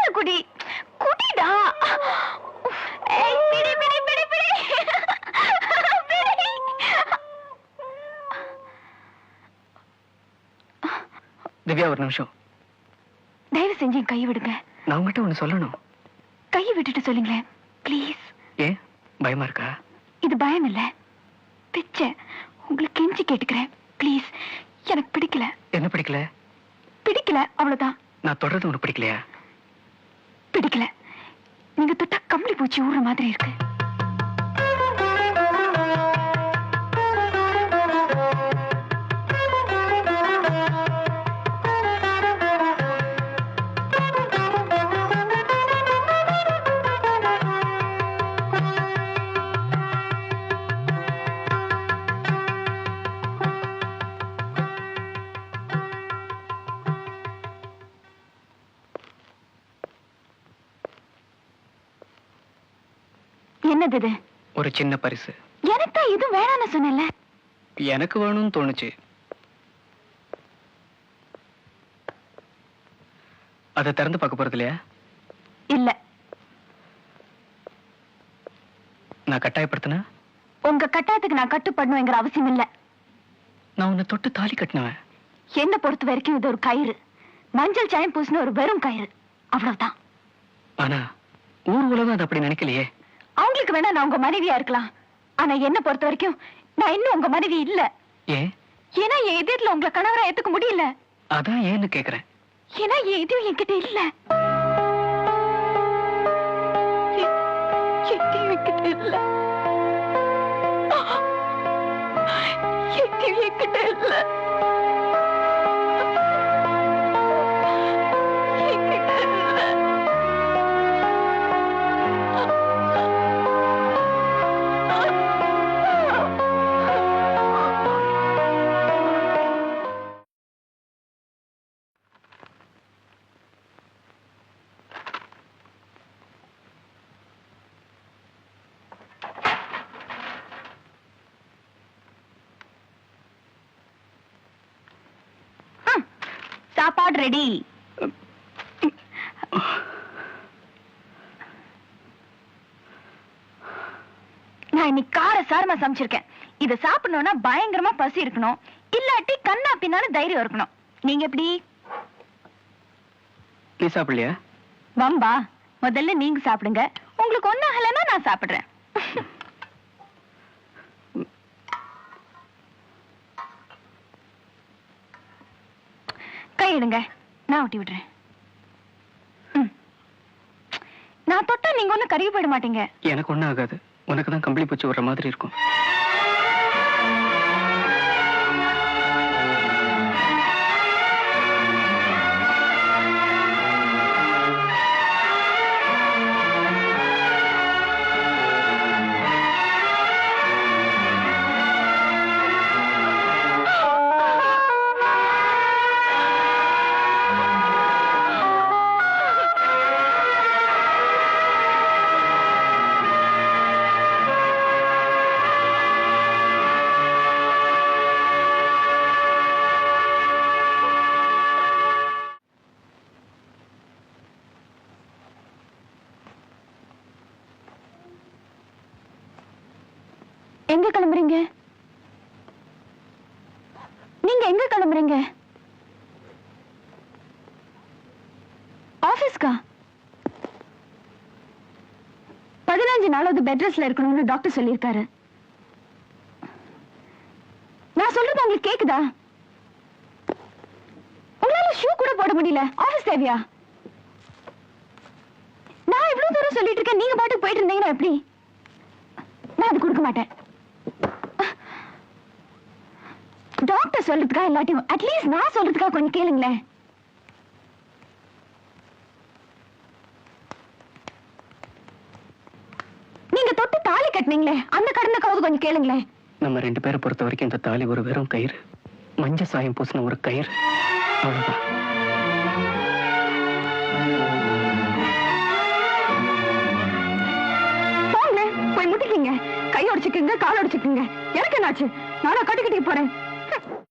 பால் குடி, குடிடா. ஏய், பிடி பிடி பிடி பிடி. திவ்யா, ஒரு நிமிஷம். தயவு செஞ்சு கை விடுங்க. நான் உங்ககிட்ட ஒண்ணு சொல்லணும். கையை விட்டுட்டு சொல்லுங்களேன் ப்ளீஸ். ஏன் பயமா இருக்கா? இது பயம் இல்ல, பிச்சை. உங்களுக்கு கெஞ்சி கேட்டுக்கிறேன் ப்ளீஸ். எனக்கு பிடிக்கல. என்ன பிடிக்கல? பிடிக்கல, அவ்வளவுதான். நான் தொடர்றது உனக்கு பிடிக்கலையா? பிடிக்கல. நீங்க தொட்டா கம்பளி பூச்சி ஊற மாதிரி இருக்கு. என்னது இது? ஒரு சின்ன பரிசு. எனக்கு தான் இது வேணான்னு சொன்னேன்ல. எனக்கு வேணும்னு தோணுச்சு. அதை திறந்து பார்க்க போறது இல்லையா? இல்ல. நான் கட்டாயப்படுத்தினா? உங்க கட்டாயத்துக்கு நான் கட்டுப்படணுங்கிற அவசியம் இல்ல. நான் உன்னை தொட்டு தாலி கட்டினவன். என்ன பொறுத்த வரைக்கும் இது ஒரு கயிறு. மஞ்சள் சாயம் பூசின ஒரு வெறும் கயிறு, அவ்வளவுதான். ஆனா ஊர் உலகம் அது அப்படி நினைக்கலையே. அவங்களுக்கு வேணா நான் உங்க மனைவியா இருக்கலாம். ஆனா என்ன பொறுத்த வரைக்கும் நான் இன்னும் உங்க மனைவி இல்ல. ஏன்? ஏன்னா என் எதிரில உங்களை கணவரா ஏத்துக்க முடியல. அதான் ஏன்னு கேக்குறேன். ஏன்னா என் எதுவும் என்கிட்ட இல்ல. எதுவும் என்கிட்ட இல்ல. எதுவும் என்கிட்ட இல்ல. சாப்பாடு ரெடி. நான் இன்னைக்கு கார சாரமா சமைச்சிருக்கேன். இத சாப்பிடணும்னா பயங்கரமா பசி இருக்கணும், இல்லாட்டி கண்ணா பின்னாலும் தைரியம் இருக்கணும். நீங்க எப்படி? நீ சாப்பிடலையா? வம்பா, முதல்ல நீங்க சாப்பிடுங்க. உங்களுக்கு ஒண்ணும் ஆகலைன்னா நான் சாப்பிடுறேன். கையிடுங்க, நான் ஊட்டி விடுறேன். நான் தொட்டா நீங்க ஒண்ணு கருகி போயிட மாட்டீங்க. எனக்கு ஒண்ணும் ஆகாது. உனக்கு தான் கம்பளி பூச்சி விடுற மாதிரி இருக்கும். எங்க கிளம்புறீங்க? நீங்க எங்க கிளம்புறீங்க? ஆபீஸ்க்கா? 15 நாளாவது பெட் ரெஸ்ட்ல இருக்கணும்னு டாக்டர் சொல்லியிருக்காரு. நான் சொல்றது உங்களுக்கு கேக்குதா? உங்களால ஷூ கூட போட முடியல, ஆபீஸ் தேவையா? நான் இவ்வளவு தூரம் சொல்லிட்டு இருக்கேன், நீங்க பாட்டுக்கு போயிட்டு இருந்தீங்கன்னா எப்படி? நான் அது கொடுக்க மாட்டேன். டாக்டர் சொல்றதுக்கா இல்லாட்டியும் அட்லீஸ்ட் நான் சொல்றதுக்கா கொஞ்சம் கேளுங்களேன். நீங்க தொட்டு தாலி கட்டினீங்களே, அந்த கடனுக்காவது கொஞ்சம் கேளுங்களேன். நம்ம 2 பேரை பொறுத்த வரைக்கும் இந்த தாலி ஒரு வெறும் கயிறு, மஞ்சள் சாயம் பூசின ஒரு கயிறு, அவ்வளவுதான். போங்க, போய் முட்டிக்கீங்க. கை உடைச்சுக்குங்க, கால் உடைச்சுக்குங்க. எனக்கு என்னாச்சு? நானா கட்டிக்கிட்டு போறேன்.